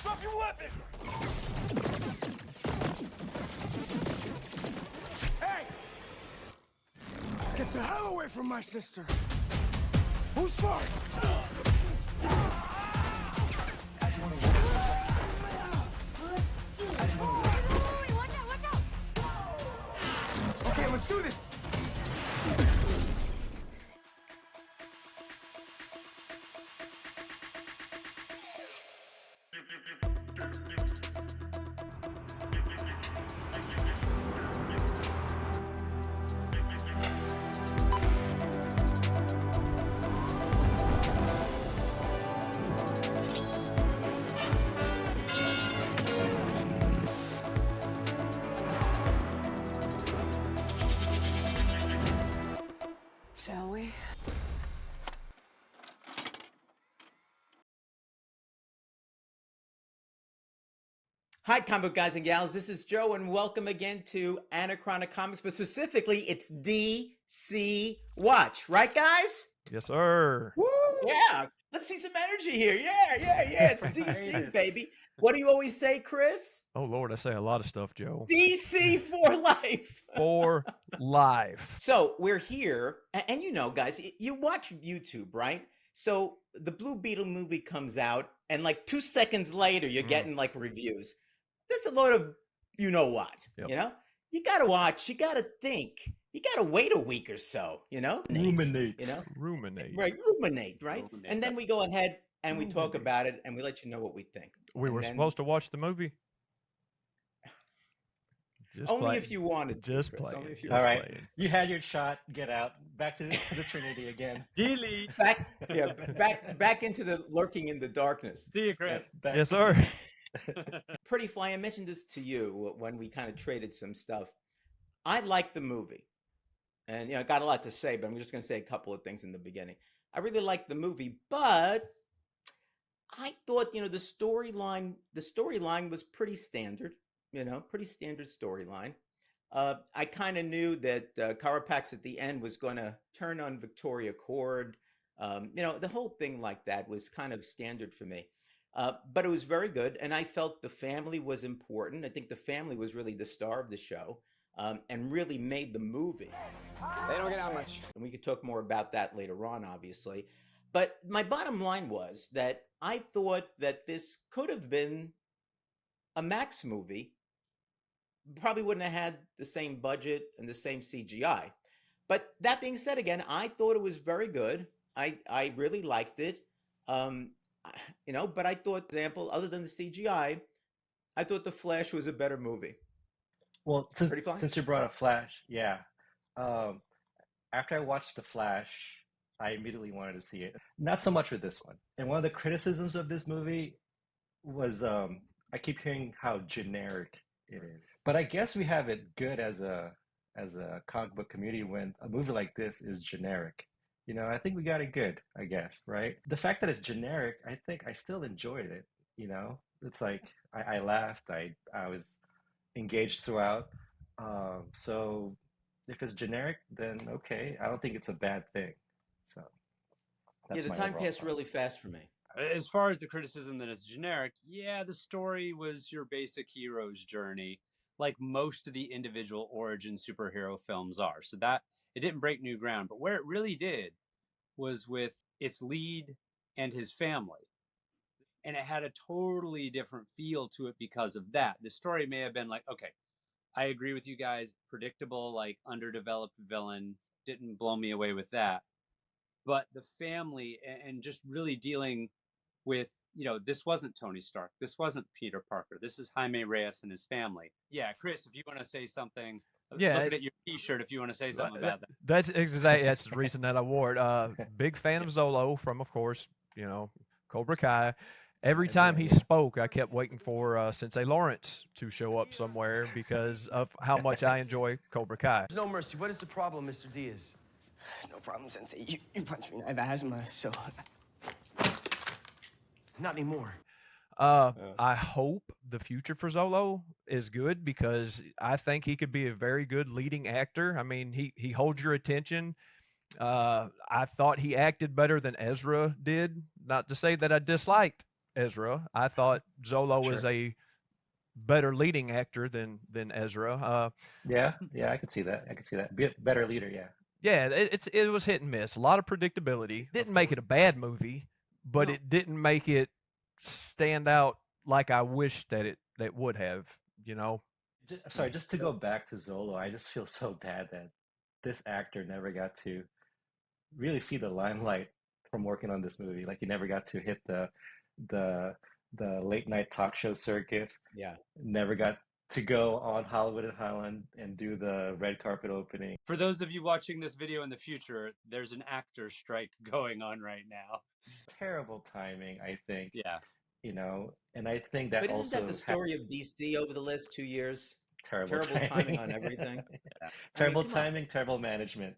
Drop your weapon! Hey! Get the hell away from my sister! Who's first? Watch out! Okay, let's do this! Shall we? Hi, comic guys and gals. This is Joe, and welcome again to Anachronic Comics, but specifically, it's DC Watch, right, guys? Yes, sir. Woo! Yeah, let's see some energy here. Yeah. It's DC, baby. What do you always say, Chris? Oh, Lord, I say a lot of stuff, Joe. DC for life. For life. So we're here, and you know, guys, you watch YouTube, right? So the Blue Beetle movie comes out, and like 2 seconds later, you're getting like reviews. That's a load of you know what, Yep. you know? You gotta watch, you gotta think, you gotta wait a week or so, you know? Ruminate. You know? Ruminate. Right, ruminate, right? Ruminate. And then we go ahead and we talk about it and we let you know what we think. We And were then- supposed to watch the movie. Just Only playing. if you wanted to, Just Chris, playing. only if you Just All right. playing. You had your shot. Get out. Back to the Trinity again. Delete! back into the lurking in the darkness. See you, Chris. Back Yes, to- sir. Pretty Fly, I mentioned this to you when we kind of traded some stuff. I like the movie. And, I got a lot to say, but I'm just going to say a couple of things in the beginning. I really like the movie, but I thought, the storyline was pretty standard, pretty standard storyline. I kind of knew that Carapax at the end was going to turn on Victoria Cord. The whole thing like that was kind of standard for me. But it was very good, and I felt the family was important. I think the family was really the star of the show, and really made the movie. They don't get out much. And we could talk more about that later on, obviously. But my bottom line was that I thought that this could have been a Max movie. Probably wouldn't have had the same budget and the same CGI. But that being said, again, I thought it was very good. I really liked it. But I thought, for example, other than the CGI, I thought The Flash was a better movie. Well, Pretty fun. since you brought up Flash, yeah. After I watched The Flash, I immediately wanted to see it. Not so much with this one. And one of the criticisms of this movie was I keep hearing how generic it is. But I guess we have it good as a comic book community when a movie like this is generic. I think we got it good, I guess, right? The fact that it's generic, I think I still enjoyed it, It's like I laughed, I was engaged throughout. So if it's generic, then okay. I don't think it's a bad thing. So that's The my time overall passed thought. really fast for me. As far as the criticism that it's generic, yeah, the story was your basic hero's journey, like most of the individual origin superhero films are. So that it didn't break new ground. But where it really did was with its lead and his family. And it had a totally different feel to it because of that. The story may have been like, okay, I agree with you guys, predictable, like underdeveloped villain, didn't blow me away with that. But the family and just really dealing with, this wasn't Tony Stark. This wasn't Peter Parker. This is Jaime Reyes and his family. Yeah, Chris, if you want to say something, Yeah, looking at your T-shirt, if you want to say something about that. That's the reason that I wore it. Big fan of Xolo from, of course, Cobra Kai. Every time he spoke, I kept waiting for Sensei Lawrence to show up somewhere because of how much I enjoy Cobra Kai. There's no mercy. What is the problem, Mr. Diaz? No problem, Sensei. You punched me. I have asthma, so... Not anymore. I hope the future for Xolo is good because I think he could be a very good leading actor. I mean, he holds your attention. I thought he acted better than Ezra did. Not to say that I disliked Ezra. I thought Xolo was Sure. a better leading actor than Ezra. Yeah, yeah, I could see that. I could see that. Be a better leader, yeah. Yeah, it was hit and miss. A lot of predictability. Didn't make it a bad movie, but No. it didn't make it stand out like I wish that would have. You know, Sorry, just to go back to Xolo, I just feel so bad that this actor never got to really see the limelight from working on this movie. Like he never got to hit the the late night talk show circuit. Yeah. Never got to go on Hollywood and Highland and do the red carpet opening. For those of you watching this video in the future, there's an actor strike going on right now. Terrible timing, I think. Yeah. You know, and I think that But isn't also that the story of DC over the last 2 years? terrible timing on everything. Yeah. Terrible come on. timing, terrible management.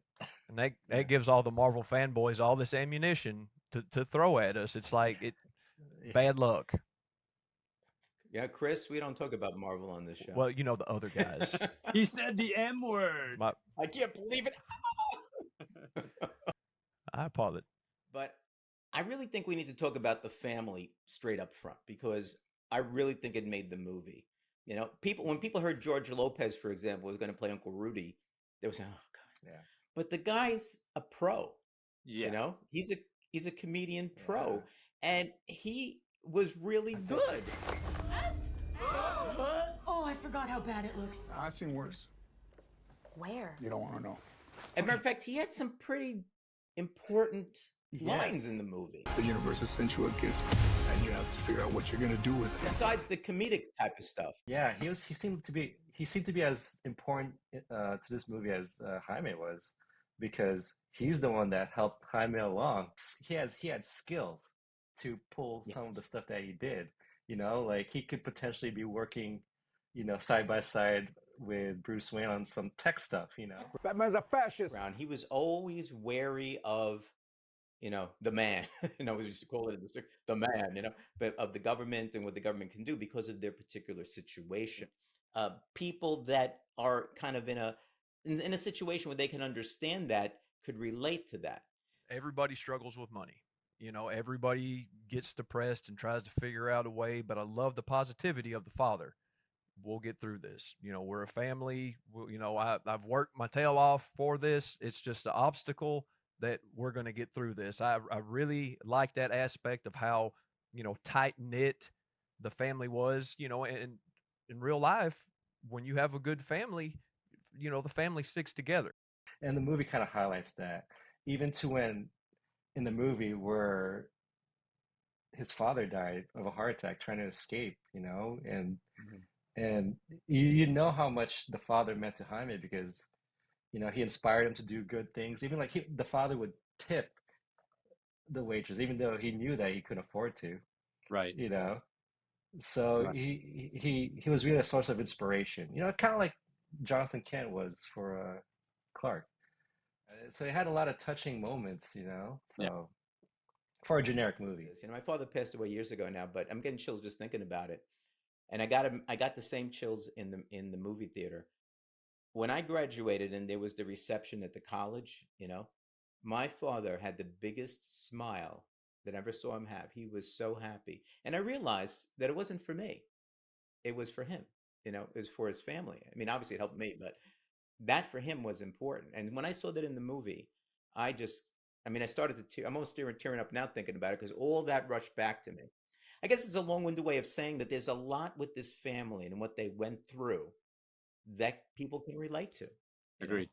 and that gives all the Marvel fanboys all this ammunition to throw at us. It's like bad luck. Yeah, Chris, we don't talk about Marvel on this show. Well, you know the other guys. He said the M word. I can't believe it. I apologize. But I really think we need to talk about the family straight up front because I really think it made the movie. You know, when people heard George Lopez, for example, was going to play Uncle Rudy, they were saying, "Oh God!" Yeah. But the guy's a pro. Yeah. You know, he's a comedian pro, and he was really good. Oh, I forgot how bad it looks. I've seen worse. Where? You don't want to know. As a matter of fact, he had some pretty important Yeah. lines in the movie. The universe has sent you a gift, and you have to figure out what you're going to do with it. Besides the comedic type of stuff. Yeah, he seemed to be as important to this movie as Jaime was, because he's the one that helped Jaime along. He had skills to pull some of the stuff that he did. You know, like he could potentially be working, you know, side by side with Bruce Wayne on some tech stuff. You know, Batman's a fascist. He was always wary of, you know, the man. You know, we used to call it the man. You know, but of the government and what the government can do because of their particular situation. People that are kind of in a situation where they can understand that could relate to that. Everybody struggles with money. You know, everybody gets depressed and tries to figure out a way, but I love the positivity of the father. We'll get through this. You know, we're a family. You know, I've worked my tail off for this. It's just an obstacle that we're going to get through this. I really like that aspect of how, you know, tight knit the family was, you know, and in real life, when you have a good family, you know, the family sticks together. and the movie kind of highlights that, even to when in the movie where his father died of a heart attack trying to escape, you know, and you know how much the father meant to Jaime because, you know, he inspired him to do good things. Even like the father would tip the waitress, even though he knew that he couldn't afford to, Right. you know. So Right. he was really a source of inspiration, you know, kind of like Jonathan Kent was for Clark. So it had a lot of touching moments, you know. So for a generic movie, You know, my father passed away years ago now, but I'm getting chills just thinking about it. And I got the same chills in the movie theater when I graduated, and there was the reception at the college. You know, my father had the biggest smile that I ever saw him have. He was so happy, and I realized that it wasn't for me; it was for him. You know, it was for his family. I mean, obviously it helped me, but that for him was important. And when I saw that in the movie, I started to tear. I'm almost tearing up now thinking about it because all that rushed back to me. I guess it's a long-winded way of saying that there's a lot with this family and what they went through that people can relate to. You know? Agreed.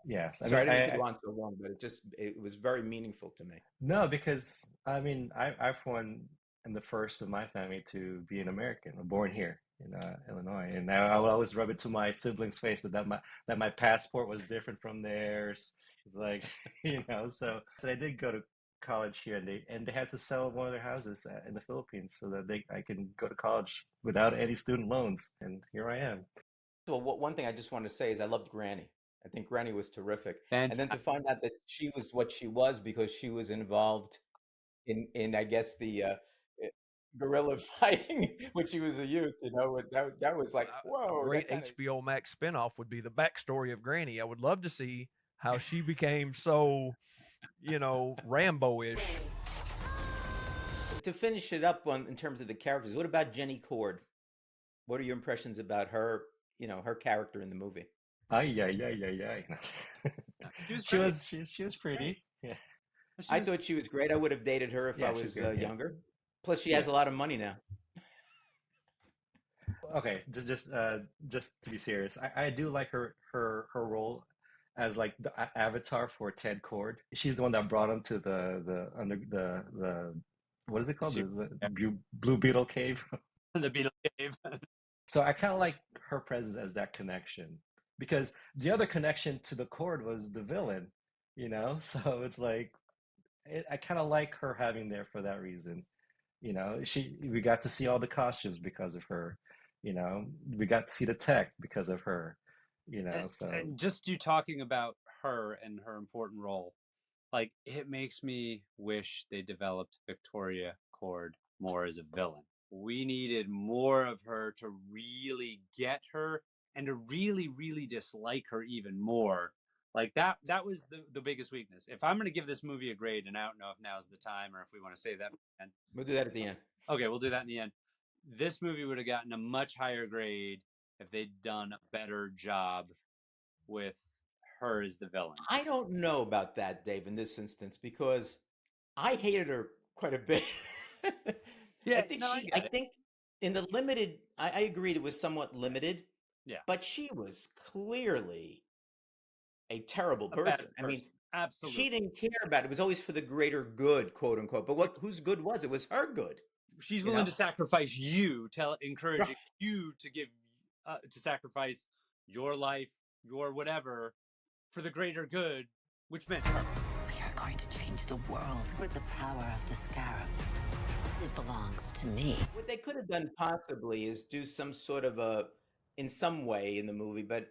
yes. I Sorry, I mean, didn't mean to go on so long, but it was very meaningful to me. no, because I mean, I for one am the first of my family to be an American, born here in Illinois, and I would always rub it to my siblings' face that my passport was different from theirs, like you know. So I did go to college here, and they had to sell one of their houses in the Philippines so that I can go to college without any student loans, and here I am. So one thing I just want to say is I loved Granny. I think Granny was terrific. And then to Fantastic. find out that she was what she was because she was involved in I guess the guerrilla fighting when she was a youth, you know, that was like, whoa. Great that kinda- HBO Max spinoff would be the backstory of Granny. I would love to see how she became so, you know, Rambo-ish. To finish it up in terms of the characters, what about Jenny Cord? What are your impressions about her? Her character in the movie. Ay, ay, ay, ay, ay. She was She great. was she was pretty. Yeah. She I was, thought she was great. I would have dated her if Yeah, I she's was good. Yeah. younger. Plus, she Yeah. has a lot of money now. Okay, just to be serious, I do like her role as like the avatar for Ted Cord. She's the one that brought him to the what is it called? The Blue Beetle cave. the Beetle Cave. So I kind of like her presence as that connection because the other connection to the Cord was the villain, you know? So it's like I kind of like her having there for that reason. You know, we got to see all the costumes because of her. You know, we got to see the tech because of her. You know, so and just you talking about her and her important role, like it makes me wish they developed Victoria Cord more as a villain. We needed more of her to really get her and to really, really dislike her even more. Like that was the biggest weakness. If I'm going to give this movie a grade, and I don't know if now's the time or if we want to say that, We'll do that at the end. okay, we'll do that in the end. This movie would have gotten a much higher grade if they'd done a better job with her as the villain. I don't know about that, Dave, in this instance, because I hated her quite a bit. Yeah, I think in the limited, I agreed it was somewhat limited. Yeah. But she was clearly a terrible person. I mean, absolutely, she didn't care about it. It was always for the greater good, quote unquote. But whose good was it? Was her good. She's willing to sacrifice you, encouraging you to give, to sacrifice your life, your whatever, for the greater good, which meant her. We are going to change the world with the power of the Scarab. It belongs to me. What they could have done possibly is do some sort of in some way in the movie, but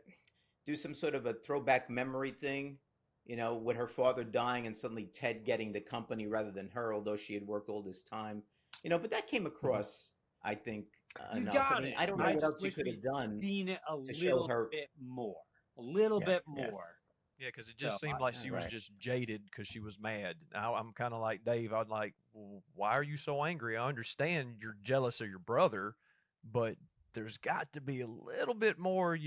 do some sort of a throwback memory thing, with her father dying and suddenly Ted getting the company rather than her, although she had worked all this time. But that came across, I think, enough. Got it. I don't know what else you could have done seen it a to show her bit more. A little bit more. Yeah, because it just seemed like she was just jaded because she was mad. I'm kind of like Dave. I'm like, well, why are you so angry? I understand you're jealous of your brother, but there's got to be a little bit more,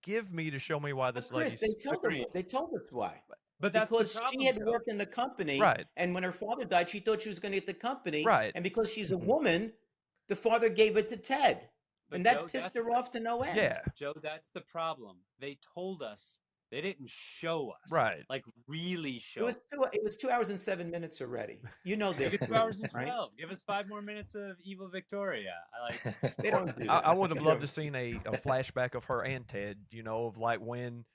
give me to show me why this Chris, lady. they told us why. But that's because the problem, she had Joe. worked in the company, right? And when her father died, she thought she was going to get the company, right? And because she's a woman, the father gave it to Ted, and that Joe, pissed her off to no end. Yeah, Joe, that's the problem. They told us. They didn't show us. Right. Like really show. It was 2 hours and 7 minutes already. They're 2 hours and 12. right? Give us 5 more minutes of evil Victoria. They don't do that. I would have loved to seen a flashback of her and Ted, of like when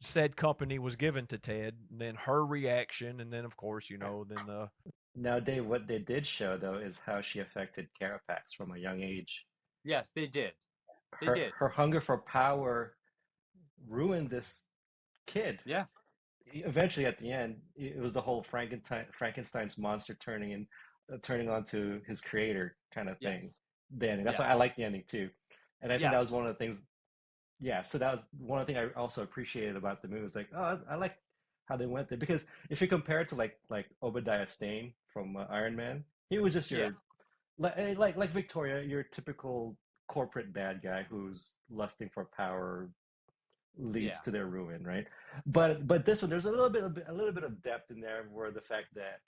said company was given to Ted, and then her reaction, and then of course, then the. Now, Dave, what they did show though is how she affected Carapax from a young age. Yes, they did. Her hunger for power ruined this kid. Yeah. Eventually, at the end, it was the whole Frankenstein's monster turning onto his creator kind of thing. Yes. The ending. That's why I like the ending too, and I think that was one of the things. Yeah, so that was one of the things I also appreciated about the movie. Was like, oh, I like how they went there, because if you compare it to like Obadiah Stane from Iron Man, he was just your like Victoria, your typical corporate bad guy who's lusting for power leads to their ruin, right? But this one, there's a little bit of depth in there, where the fact that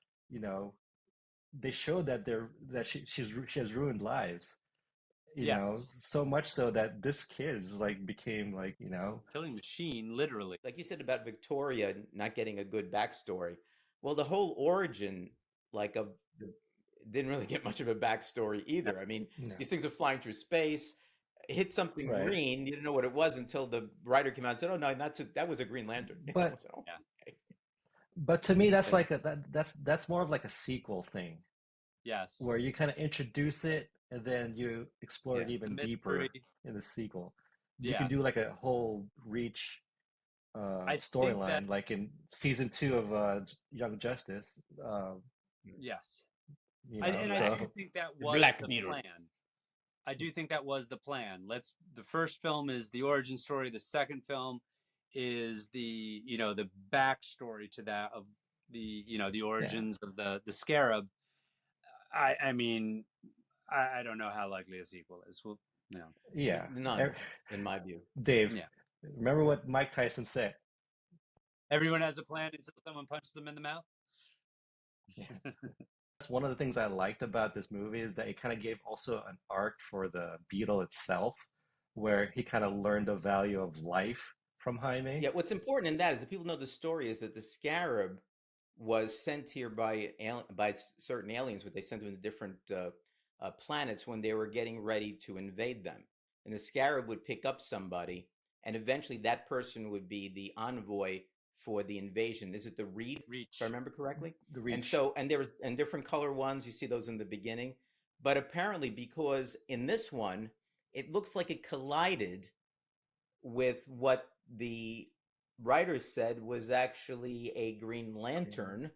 they show that she has ruined lives, you know, so much so that this kid is became killing machine, literally. Like you said about Victoria not getting a good backstory. Well, the whole origin didn't really get much of a backstory either. I mean, these things are flying through space. Hit something green. You didn't know what it was until the writer came out and said, "Oh no, that was a Green Lantern." But but to me, that's that's more of like a sequel thing. Yes, where you kind of introduce it and then you explore it even deeper in the sequel. You can do like a whole Reach storyline, like in season 2 of Young Justice. Yes, I do think that was the plan. I do think that was the plan. The first film is the origin story. The second film is the the backstory to that of the the origins of the Scarab. I mean, I don't know how likely a sequel is. Well, no. Yeah. None, in my view. Dave, Yeah. remember what Mike Tyson said? Everyone has a plan until someone punches them in the mouth. Yeah. One of the things I liked about this movie is that it kind of gave also an arc for the Beetle itself, where he kind of learned the value of life from Jaime. Yeah, what's important in that is that people know the story is that the Scarab was sent here by certain aliens, but they sent them to different planets when they were getting ready to invade them. And the Scarab would pick up somebody, and eventually that person would be the envoy for the invasion. Is it the Reach? If I remember correctly? The Reach. And so, and there was and different color ones. You see those in the beginning, but apparently, because in this one, it looks like it collided with what the writers said was actually a Green Lantern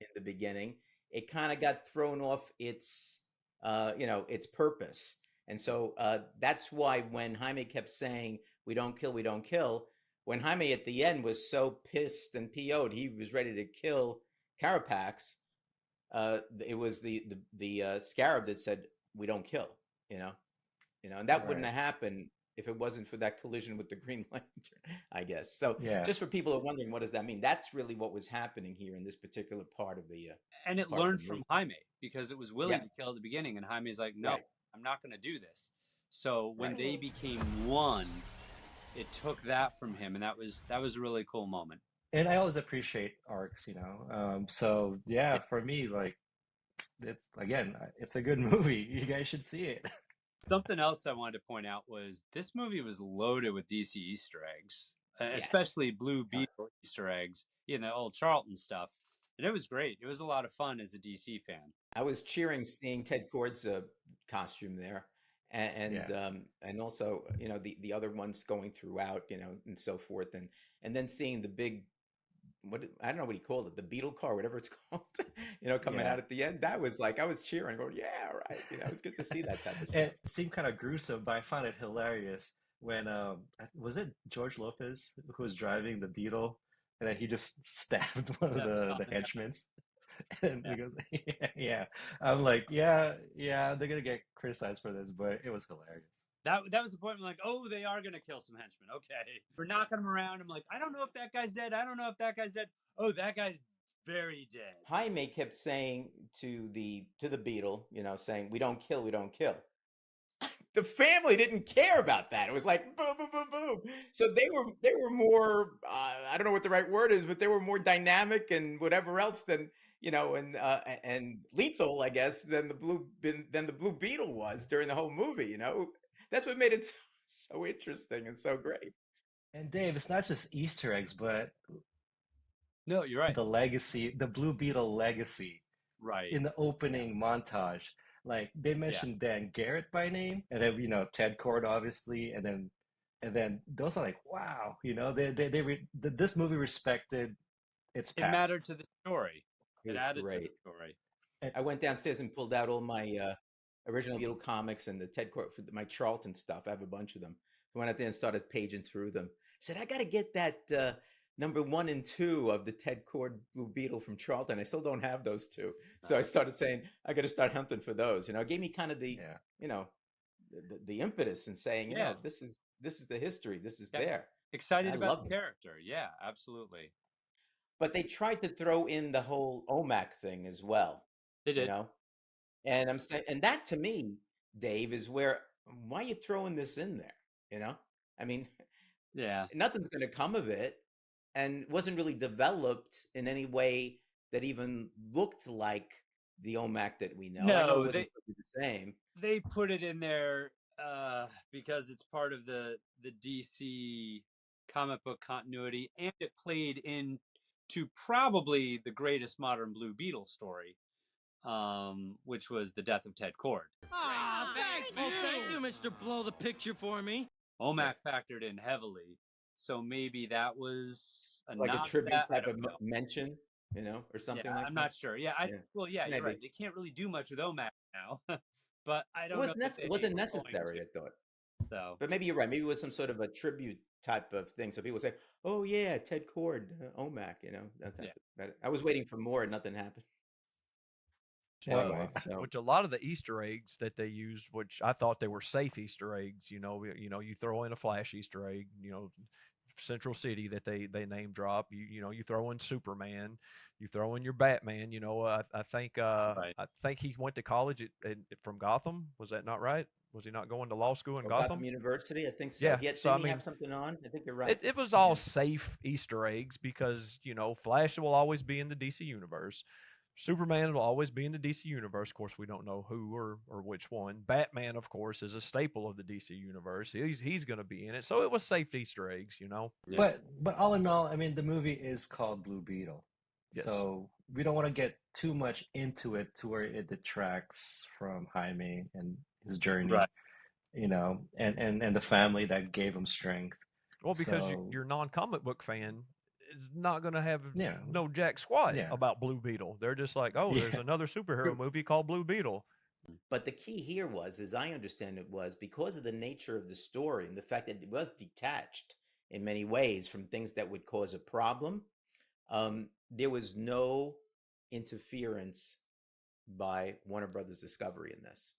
in the beginning. It kind of got thrown off its, its purpose. And so that's why when Jaime kept saying, we don't kill, when Jaime at the end was so pissed and PO'd, he was ready to kill Carapax. It was the Scarab that said, we don't kill, and that wouldn't have happened if it wasn't for that collision with the Green Lantern, I guess. So just for people who are wondering, what does that mean? That's really what was happening here in this particular part of the and it learned from Jaime, because it was willing to kill at the beginning, and Jaime's like, no, I'm not going to do this. So when they became one, it took that from him, and that was a really cool moment. And I always appreciate arcs, so yeah, for me, like, it's a good movie. You guys should see it. Something else I wanted to point out was this movie was loaded with DC Easter eggs, especially Blue Beetle Easter eggs, old Charlton stuff. And it was great. It was a lot of fun as a DC fan. I was cheering seeing Ted Kord's costume there, and also the other ones going throughout, and so forth, and then seeing the big, I don't know what he called it, the Beetle car, whatever it's called, coming out at the end. That was like, I was cheering, going, yeah, right. It's good to see that type of stuff. It seemed kind of gruesome, but I found it hilarious when, was it George Lopez who was driving the Beetle, and then he just stabbed one of the henchmen. And he goes, yeah. I'm like, yeah, they're going to get criticized for this, but it was hilarious. That was the point. I'm like, oh, they are going to kill some henchmen. Okay. We're knocking them around. I'm like, I don't know if that guy's dead. I don't know if that guy's dead. Oh, that guy's very dead. Jaime kept saying to the Beetle, saying, we don't kill. The family didn't care about that. It was like, boom, boom, boom, boom. So they were more, I don't know what the right word is, but they were more dynamic and whatever else than, and lethal, I guess, than the Blue Beetle was during the whole movie. That's what made it so interesting and so great. And Dave, it's not just Easter eggs, but no, you're right. The legacy, the Blue Beetle legacy, right? In the opening montage, like they mentioned Dan Garrett by name, and then Ted Kord obviously, and then those are like, wow, this movie respected its past. It mattered to the story. It added to the story. I went downstairs and pulled out all my original Beetle comics and the Ted Kord, my Charlton stuff. I have a bunch of them. I went out there and started paging through them. I said, I got to get that number 1 and 2 of the Ted Kord Blue Beetle from Charlton. I still don't have those two. So I started saying, I got to start hunting for those. It gave me kind of the, the impetus in saying, this is the history. This is there. Excited about the character. Yeah, absolutely. But they tried to throw in the whole OMAC thing as well. They did. And I'm saying, and that to me, Dave, is where, why are you throwing this in there? I mean, nothing's going to come of it, and wasn't really developed in any way that even looked like the OMAC that we know. No, I know it wasn't the same. They put it in there because it's part of the DC comic book continuity, and it played into probably the greatest modern Blue Beetle story, which was the death of Ted Kord. Thank you, Mr. Blow the Picture for me. OMAC factored in heavily, so maybe that was like a tribute type of mention, or something like that. I'm not sure. You're right. They can't really do much with OMAC now, but I don't know. It wasn't necessary, I thought. So, but maybe you're right. Maybe it was some sort of a tribute type of thing. So people say, "Oh yeah, Ted Kord, OMAC." That type of, I was waiting for more, and nothing happened. anyway. So Which a lot of the Easter eggs that they used, which I thought they were safe Easter eggs, you throw in a Flash Easter egg, Central City that they name drop. You throw in Superman, you throw in your Batman. I think Right. I think he went to college from Gotham. Was that not right? Was he not going to law school in Gotham? Gotham University, I think so. Yeah. Didn't So I he mean, have something on? I think you're right. it was all safe Easter eggs because Flash will always be in the DC universe. Superman will always be in the DC universe. Of course, we don't know who or which one. Batman, of course, is a staple of the DC universe. He's going to be in it, so it was safe Easter eggs, Yeah. But all in all, I mean, the movie is called Blue Beetle, Yes. so we don't want to get too much into it to where it detracts from Jaime and his journey, Right. and the family that gave him strength. Well, because So your non-comic book fan is not going to have Yeah. no jack squat Yeah. about Blue Beetle. They're just like, oh, there's Yeah. another superhero movie called Blue Beetle. But the key here was, as I understand it, was because of the nature of the story and the fact that it was detached in many ways from things that would cause a problem. There was no interference by Warner Brothers Discovery in this.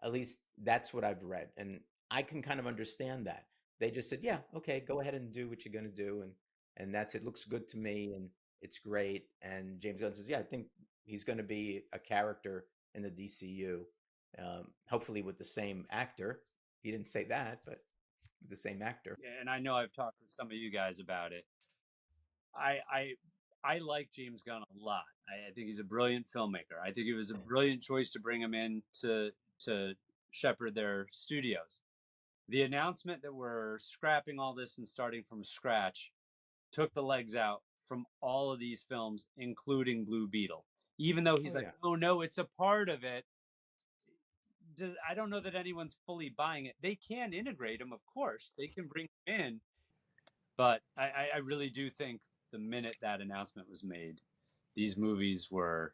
At least that's what I've read, and I can kind of understand that. They just said, "Yeah, okay, go ahead and do what you're going to do," and that's it. Looks good to me, and it's great. And James Gunn says, "Yeah, I think he's going to be a character in the DCU, hopefully with the same actor." He didn't say that, but with the same actor. And I know I've talked with some of you guys about it. I like James Gunn a lot. I think he's a brilliant filmmaker. I think it was a brilliant choice to bring him in to shepherd their studios. The announcement that we're scrapping all this and starting from scratch took the legs out from all of these films, including Blue Beetle. Even though he's oh no, it's a part of it. I don't know that anyone's fully buying it. They can integrate him, of course. They can bring him in. But I really do think the minute that announcement was made, these movies were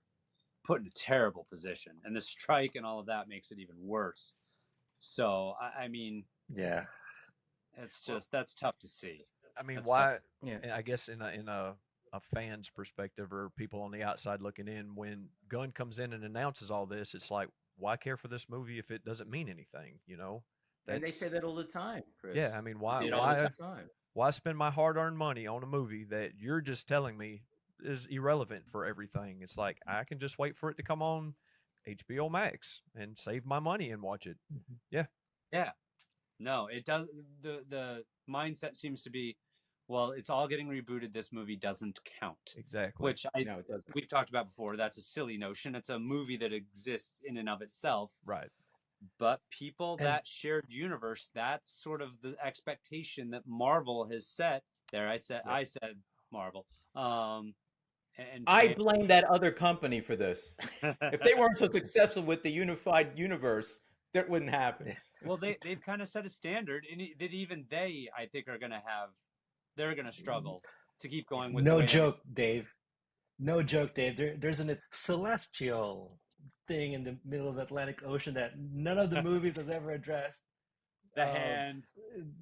put in a terrible position. And the strike and all of that makes it even worse. So, I mean, Yeah. That's tough to see. I mean, That's why? tough. Yeah. I guess in a fan's perspective or people on the outside looking in, when Gunn comes in and announces all this, it's like, why care for this movie if it doesn't mean anything? And they say that all the time, Chris. Yeah, I mean, why? They say it all the Why? time. Why spend my hard-earned money on a movie that you're just telling me is irrelevant for everything? It's like I can just wait for it to come on HBO Max and save my money and watch it. Yeah. Yeah. No, it does. The mindset seems to be, well, it's all getting rebooted. This movie doesn't count. Exactly. Which No, it doesn't. we've talked about before. That's a silly notion. It's a movie that exists in and of itself. Right. But people, that shared universe, that's sort of the expectation that Marvel has set. There, I said Marvel. And I blame that other company for this. If they weren't so successful with the unified universe, that wouldn't happen. Well, they've kind of set a standard, and that even they, I think, they're going to struggle to keep going with. No joke, Dave. No joke, Dave. There's a celestial thing in the middle of the Atlantic Ocean that none of the movies has ever addressed. The hand.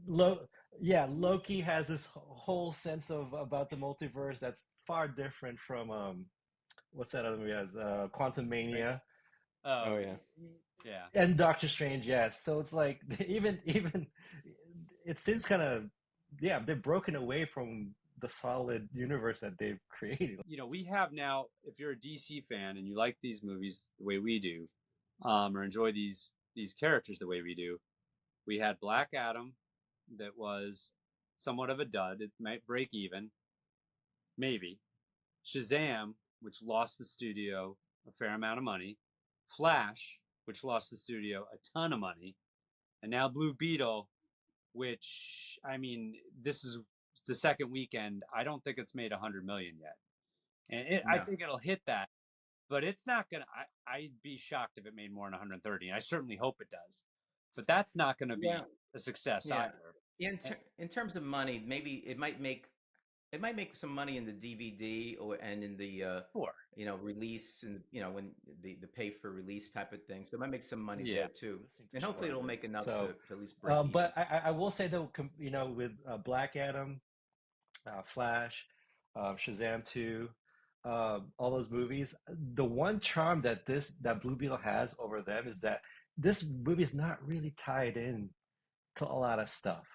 Loki has this whole sense about the multiverse that's far different from what's that other movie has? Quantum Mania. Oh yeah. Yeah. And Doctor Strange, yes. So it's like even it seems kind of they've broken away from the solid universe that they've created. We have now, if you're a DC fan and you like these movies the way we do, or enjoy these characters the way we do, we had Black Adam that was somewhat of a dud. It might break even, maybe. Shazam, which lost the studio a fair amount of money. Flash, which lost the studio a ton of money. And now Blue Beetle, which, I mean, this is the second weekend. I don't think it's made 100 million yet. And I think it'll hit that. But it's not going to, I'd be shocked if it made more than 130. And I certainly hope it does. But that's not going to be a success either. In terms of money, maybe it might make some money in the DVD and in the release and when the pay for release type of thing. So it might make some money there too, and hopefully it'll make enough to at least break even. But I will say though, with Black Adam, Flash, Shazam 2, all those movies, the one charm that Blue Beetle has over them is that this movie is not really tied in to a lot of stuff.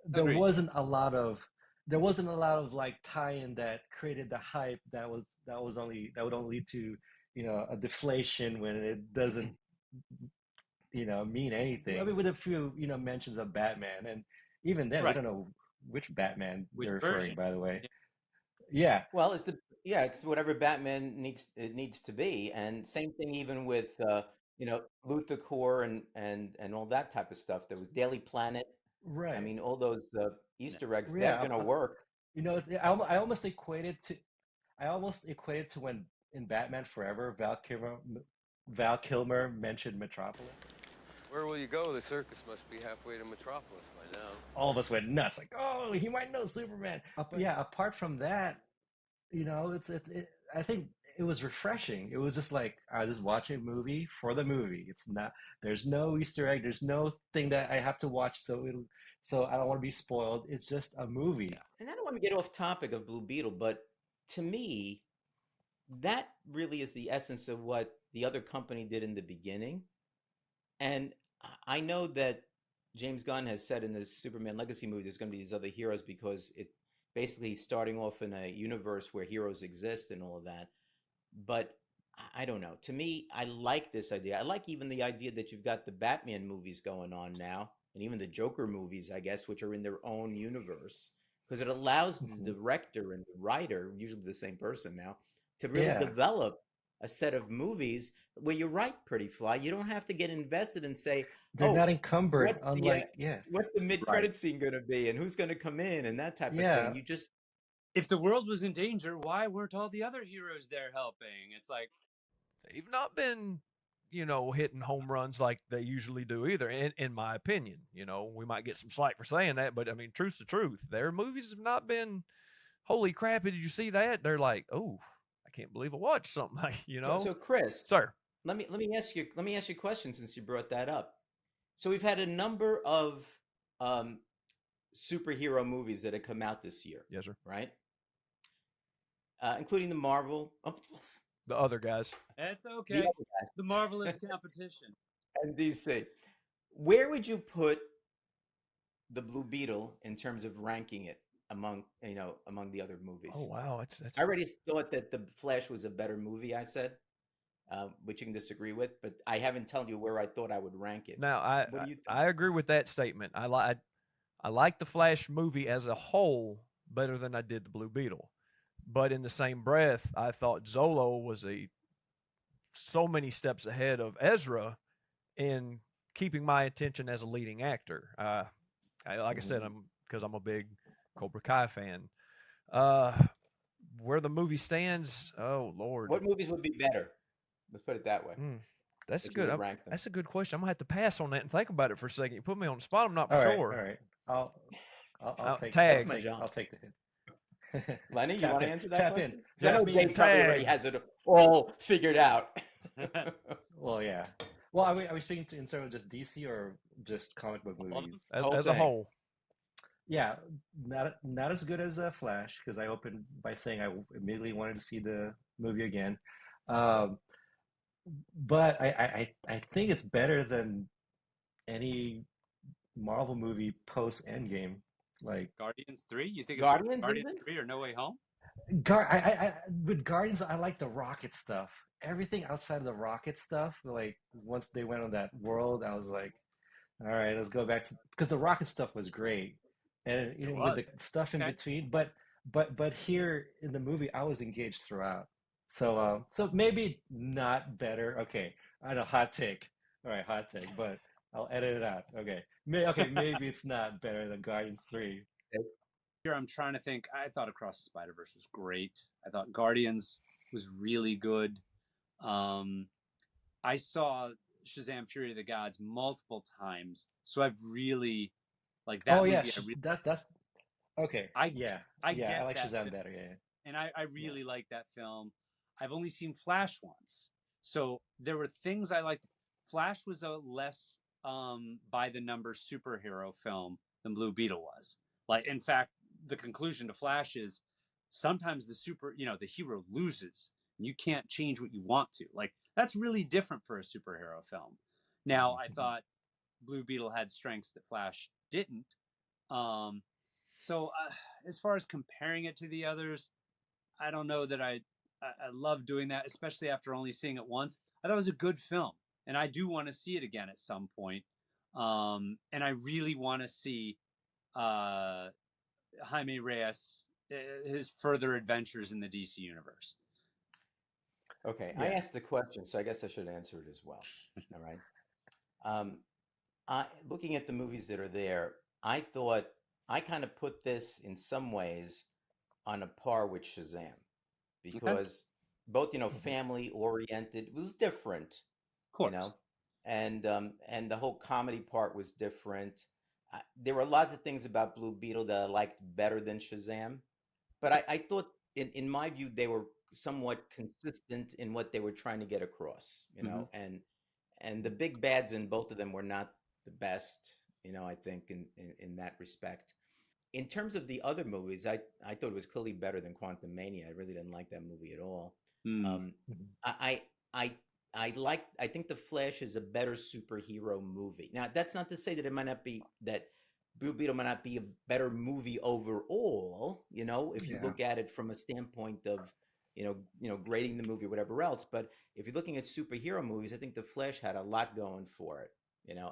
There Agreed. wasn't a lot of like tie-in that created the hype that would only lead to a deflation when it doesn't mean anything. I mean, with a few mentions of Batman, and even then we don't know which Batman they're referring, by the way. Yeah. Well, it's whatever Batman needs to be, and same thing even with Luthor Core and all that type of stuff. There was Daily Planet. Right. I mean, all those Easter eggs, they're going to work. I almost equated to when in Batman Forever, Val Kilmer mentioned Metropolis. Where will you go? The circus must be halfway to Metropolis by now. All of us went nuts, like, oh, he might know Superman. Yeah, apart from that, I think it was refreshing. It was just like, I was watching a movie for the movie. There's no Easter egg. There's no thing that I have to watch, so I don't want to be spoiled. It's just a movie. And I don't want to get off topic of Blue Beetle, but to me, that really is the essence of what the other company did in the beginning. And I know that James Gunn has said in the Superman Legacy movie there's going to be these other heroes because it basically starting off in a universe where heroes exist and all of that. But I don't know. To me, I like this idea. I like even the idea that you've got the Batman movies going on now, and even the Joker movies, I guess, which are in their own universe, because it allows the director and the writer, usually the same person now, to really develop a set of movies where you're right, Pretty Fly. You don't have to get invested and say, they're not encumbered. What's the mid-credit scene going to be, and who's going to come in, and that type of thing. You just, if the world was in danger, why weren't all the other heroes there helping? It's like they've not been, hitting home runs like they usually do either. In my opinion, we might get some slack for saying that, but I mean, truth's the truth. Their movies have not been. Holy crap! Did you see that? They're like, oh. I can't believe I watched something like, So Chris, sir, let me ask you a question since you brought that up. So we've had a number of superhero movies that have come out this year. Yes, sir. Right? Including the Marvel. The other guys. That's okay. The marvelous competition. And DC. Where would you put the Blue Beetle in terms of ranking it among the other movies? Oh wow, that's I already thought that the Flash was a better movie. I said, which you can disagree with, but I haven't told you where I thought I would rank it. Now what do you think? I agree with that statement. I like the Flash movie as a whole better than I did the Blue Beetle, but in the same breath, I thought Xolo was so many steps ahead of Ezra in keeping my attention as a leading actor. Like I said, because I'm a big Cobra Kai fan. Where the movie stands, oh Lord. What movies would be better? Let's put it that way. That's a good question. I'm gonna have to pass on that and think about it for a second. You put me on the spot. I'm not sure. All right. I'll take tag. I'll take the hint. Lenny, you want to answer that? Tap question? in. I know Dave probably already has it all figured out. Well, yeah. Well, are we speaking in terms of just DC or just comic book movies? As a whole. Yeah, not as good as Flash, because I opened by saying I immediately wanted to see the movie again. But I think it's better than any Marvel movie post Endgame. Like Guardians 3? You think it's Guardians 3 or No Way Home? With Guardians, I like the rocket stuff. Everything outside of the rocket stuff, like once they went on that world, I was like, all right, let's go back to, because the rocket stuff was great. And with the stuff in between, but here in the movie, I was engaged throughout. So maybe not better. Okay, I know, hot take. All right, hot take, but I'll edit it out. Okay, maybe it's not better than Guardians 3. Here I'm trying to think. I thought Across the Spider-Verse was great. I thought Guardians was really good. I saw Shazam! Fury of the Gods multiple times, so I've really. Like that movie, that's okay. I like that Shazam film. better. Yeah, and I really like that film. I've only seen Flash once, so there were things I liked. Flash was a less by the numbers superhero film than Blue Beetle was. Like, in fact, the conclusion to Flash is sometimes the hero loses and you can't change what you want to. Like, that's really different for a superhero film. Now, I thought Blue Beetle had strengths that Flash didn't. So as far as comparing it to the others, I don't know that I love doing that, especially after only seeing it once. I thought it was a good film, and I do want to see it again at some point. And I really want to see Jaime Reyes, his further adventures in the DC universe. Okay, Yeah. I asked the question, so I guess I should answer it as well. All right. Looking at the movies that are there, I thought I kind of put this in some ways on a par with Shazam, because both, family oriented, it was different, Of course. and the whole comedy part was different. There were a lot of things about Blue Beetle that I liked better than Shazam, but I thought, in my view, they were somewhat consistent in what they were trying to get across, and the big bads in both of them were not the best, I think in that respect. In terms of the other movies, I thought it was clearly better than Quantum Mania. I really didn't like that movie at all. I I think The Flash is a better superhero movie. Now, that's not to say that it might not be that Blue Beetle might not be a better movie overall, if you look at it from a standpoint of, grading the movie or whatever else. But if you're looking at superhero movies, I think The Flash had a lot going for it,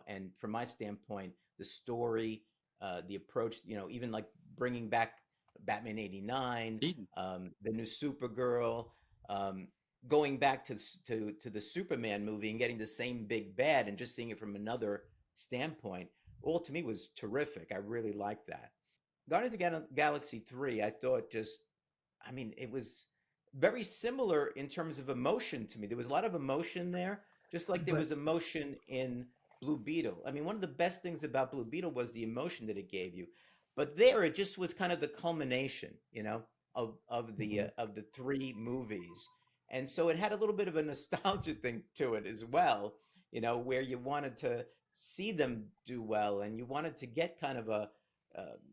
and from my standpoint, the story, the approach, even like bringing back Batman '89, the new Supergirl, going back to the Superman movie and getting the same big bad and just seeing it from another standpoint, all to me was terrific. I really liked that. Guardians of the Galaxy 3, I thought it was very similar in terms of emotion to me. There was a lot of emotion there, just like there was emotion in Blue Beetle. I mean, one of the best things about Blue Beetle was the emotion that it gave you. But there, it just was kind of the culmination, of the three movies. And so it had a little bit of a nostalgia thing to it as well, where you wanted to see them do well, and you wanted to get kind of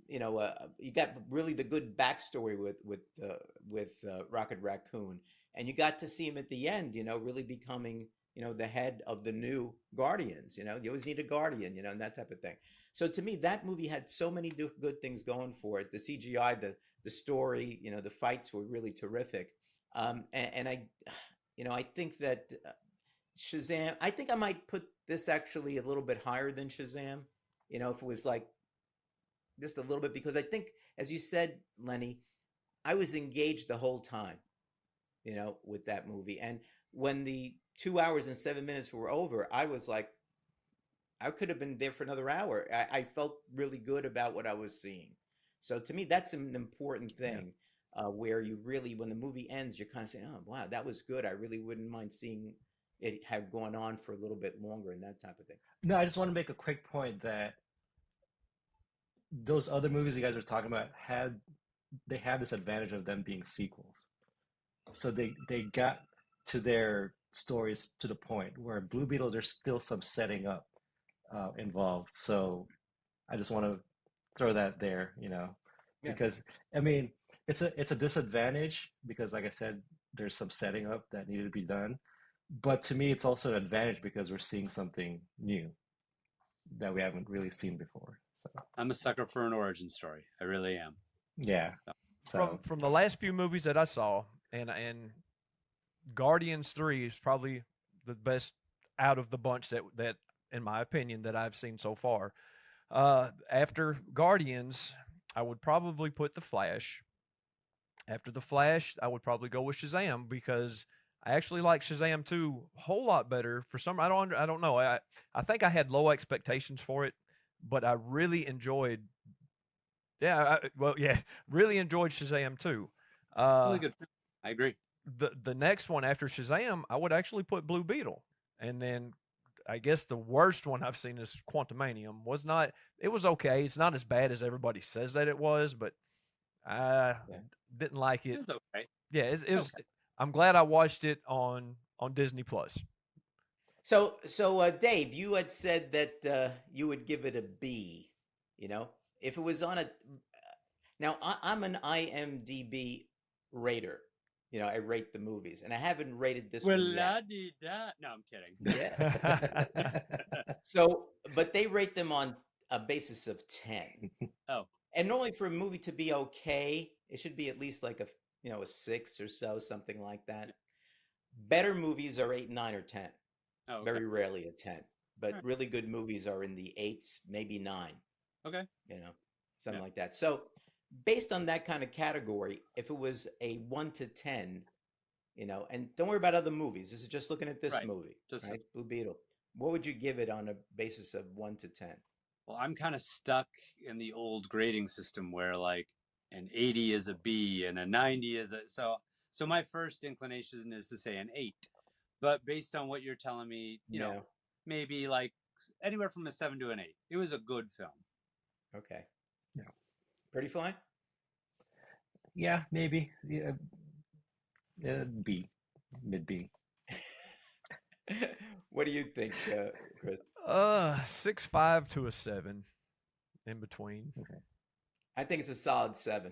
you got really the good backstory with Rocket Raccoon, and you got to see him at the end, really becoming, the head of the new Guardians. You always need a Guardian, and that type of thing. So to me, that movie had so many good things going for it. The CGI, the story, the fights were really terrific. And I think that Shazam, I think I might put this actually a little bit higher than Shazam, if it was like just a little bit, because I think, as you said, Lenny, I was engaged the whole time, with that movie. And when the 2 hours and 7 minutes were over, I was like, I could have been there for another hour. I felt really good about what I was seeing. So to me, that's an important thing. Where you really, when the movie ends, you're kind of saying, oh, wow, that was good. I really wouldn't mind seeing it have gone on for a little bit longer and that type of thing. No, I just want to make a quick point that those other movies you guys are talking about have this advantage of them being sequels. So they got to their stories to the point where Blue Beetle, there's still some setting up involved. So I just want to throw that there, because I mean, it's a disadvantage because, like I said, there's some setting up that needed to be done. But to me, it's also an advantage because we're seeing something new that we haven't really seen before. So I'm a sucker for an origin story. I really am. Yeah. So From the last few movies that I saw, and Guardians 3 is probably the best out of the bunch that in my opinion that I've seen so far. After Guardians, I would probably put The Flash. After The Flash, I would probably go with Shazam, because I actually like Shazam 2 a whole lot better. For some, I don't know. I think I had low expectations for it, but I really enjoyed. Really enjoyed Shazam 2. Really good. I agree. The next one after Shazam, I would actually put Blue Beetle, and then I guess the worst one I've seen is Quantumanium. It was okay. It's not as bad as everybody says that it was, but I didn't like it. It was okay. Yeah, it was. Okay. I'm glad I watched it on Disney Plus. So Dave, you had said that you would give it a B. If it was on a. Now I'm an IMDb rater. You know, I rate the movies, and I haven't rated this Well, one yet. la-di-da. No, I'm kidding. Yeah. So, but they rate them on a basis of 10. Oh, And normally for a movie to be okay, it should be at least like a, you know, a 6 or so, something like that. Better movies are 8, 9, or 10. oh, okay. Very rarely a 10. But Alright. really good movies are in the 8s, maybe 9. Okay. You know, something like that. So based on that kind of category, if it was a 1 to 10, you know, and don't worry about other movies. This is just looking at this Right. movie, Just right? Blue Beetle. What would you give it on a basis of 1 to 10? Well, I'm kind of stuck in the old grading system where like an 80 is a B and a 90 is a so my first inclination is to say an 8. But based on what you're telling me, you know, maybe like anywhere from a 7 to an 8. It was a good film. Okay. Yeah. Pretty Fly? Yeah, maybe. Yeah. B. Mid B. What do you think, Chris? 6.5 to a 7, in between. Okay. I think it's a solid 7.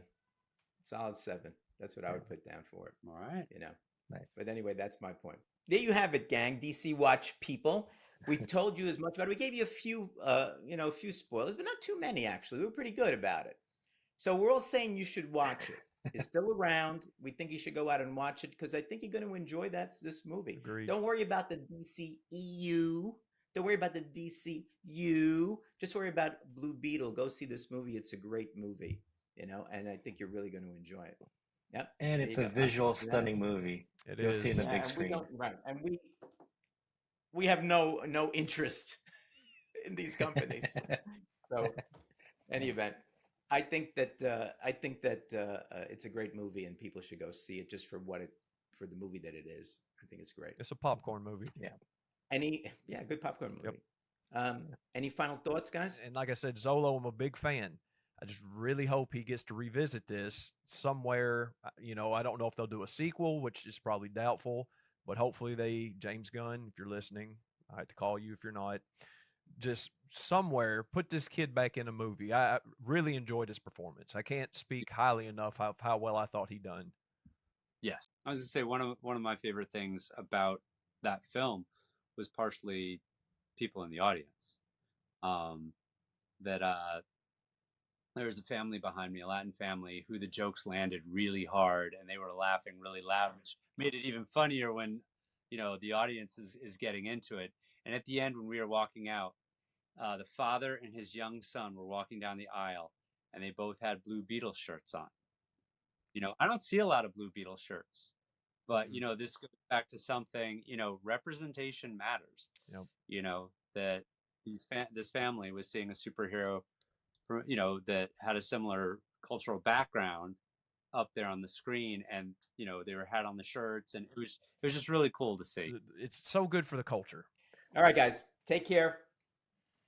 Solid 7. That's what I would put down for it. All right. You know. Nice. But anyway, that's my point. There you have it, gang. DC Watch people. We've told you as much about it. We gave you a few, you know, a few spoilers, but not too many actually. We were pretty good about it. So we're all saying you should watch it. It's still around. We think you should go out and watch it because I think you're going to enjoy this movie. Agreed. Don't worry about the DCEU. Don't worry about the DCU. Just worry about Blue Beetle. Go see this movie. It's a great movie, you know, and I think you're really going to enjoy it. Yep. And it's a visual, stunning movie. It You'll is. see it in the big And screen. and we have no interest in these companies. So, any event, I think that it's a great movie and people should go see it just for for the movie that it is. I think it's great. It's a popcorn movie. Yeah. Good popcorn movie. Any final thoughts, guys? And like I said, Xolo, I'm a big fan. I just really hope he gets to revisit this somewhere. You know, I don't know if they'll do a sequel, which is probably doubtful, but hopefully James Gunn, if you're listening, I have to call you if you're not, just somewhere put this kid back in a movie. I really enjoyed his performance. I can't speak highly enough of how well I thought he done. Yes. I was going to say one of my favorite things about that film was partially people in the audience. There was a family behind me, a Latin family, who the jokes landed really hard and they were laughing really loud, which made it even funnier when, you know, the audience is getting into it. And at the end, when we were walking out, the father and his young son were walking down the aisle and they both had Blue Beetle shirts on. You know, I don't see a lot of Blue Beetle shirts, but, you know, this goes back to something, you know, representation matters. Yep. You know, that this family was seeing a superhero, you know, that had a similar cultural background up there on the screen, and you know they had on the shirts, and it was just really cool to see. It's so good for the culture. All right, guys, take care.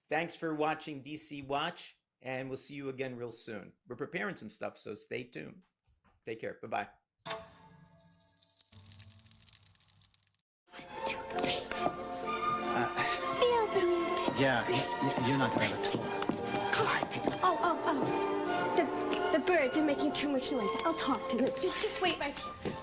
Thanks for watching DC Watch, and we'll see you again real soon. We're preparing some stuff, so stay tuned. Take care. Bye-bye. Yeah, you're not going to talk. Oh. The birds are making too much noise. I'll talk to them. Just wait right here.